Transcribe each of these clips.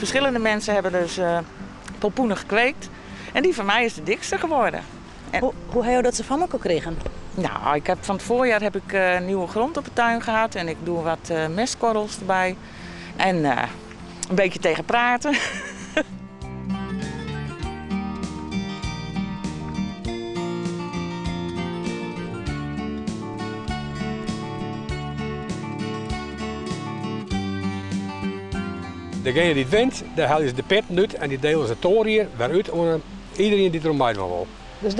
Verschillende mensen hebben dus pompoenen gekweekt. En die van mij is de dikste geworden. En Hoe heb je dat ze van elkaar kregen? nou, van het voorjaar heb ik nieuwe grond op de tuin gehad. En ik doe wat mestkorrels erbij. En een beetje tegen praten. Degene die het wint, daar halen ze de petten uit en die delen ze toriën weer uit aan iedereen die er omheen wil. Dus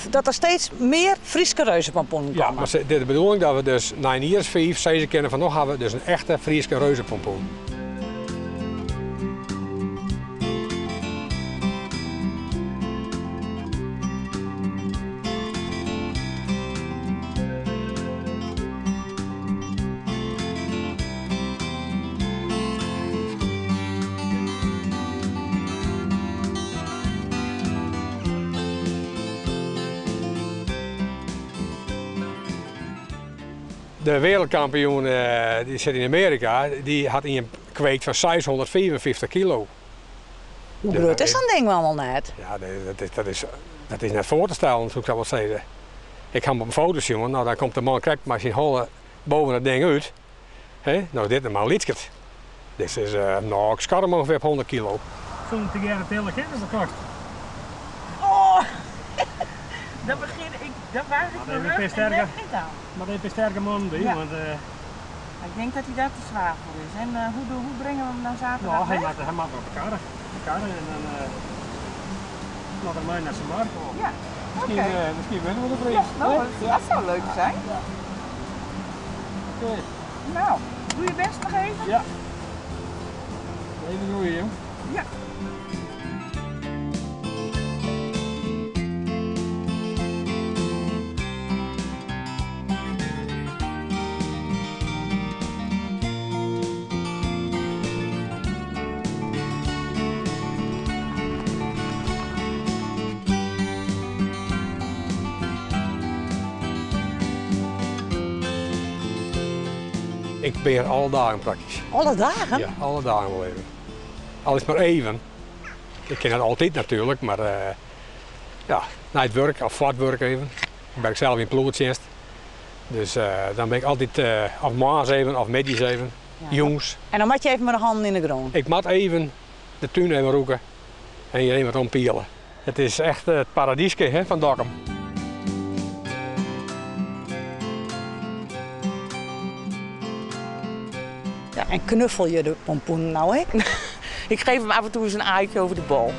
dat er steeds meer Friese reuzenpompoenen komen? Ja, maar dit is de bedoeling dat we dus na een jaar 5, 6 kennen van nog hebben we dus een echte Friese reuzenpompoen. De wereldkampioen die zit in Amerika, die had een kweek van 655 kilo. Hoe groot is dat ding allemaal net? Ja, dat is net voor te stellen, zou ik wel zeggen. Ik ga hem op een foto zien, nou dan komt de man krijgt maar zijn holle boven het ding uit. Nou dit is maar een litskert. Dit is, nou ik schat hem ongeveer op 100 kilo. Zonder te gaan tellen, hè, dat is de kost. Oh, dat begin ik, dat waar ik Maar mijn rug en nek niet aan. Maar dat heb je sterke man bij, Ja. want Ik denk dat hij daar te zwaar voor is. En hoe brengen we hem dan zaterdag nou, hij weg? maakt op elkaar en dan nog een mooi naar zijn markt. Ja, oké. Misschien winnen we de prijs. Ja, nou, dat zou leuk zijn. Oké. Nou, doe je best nog even. Ja. Even groeien, jong. Ja. Ik beheer alle dagen praktisch. Alle dagen? Ja, alle dagen wel even. Al is maar even. Ik ken het altijd natuurlijk, maar ja, na het werk of voor het werk even. Ik ben zelf in ploegdienst. Dus dan ben ik altijd of maas even of middags even, jongens. En dan moet je even met de handen in de grond. Ik moet even de tuin even roeken en je even wat ompielen. Het is echt het paradieske van Dokkum. Ja, en knuffel je de pompoen nou, hè? Ik geef hem af en toe eens een aaitje over de bol.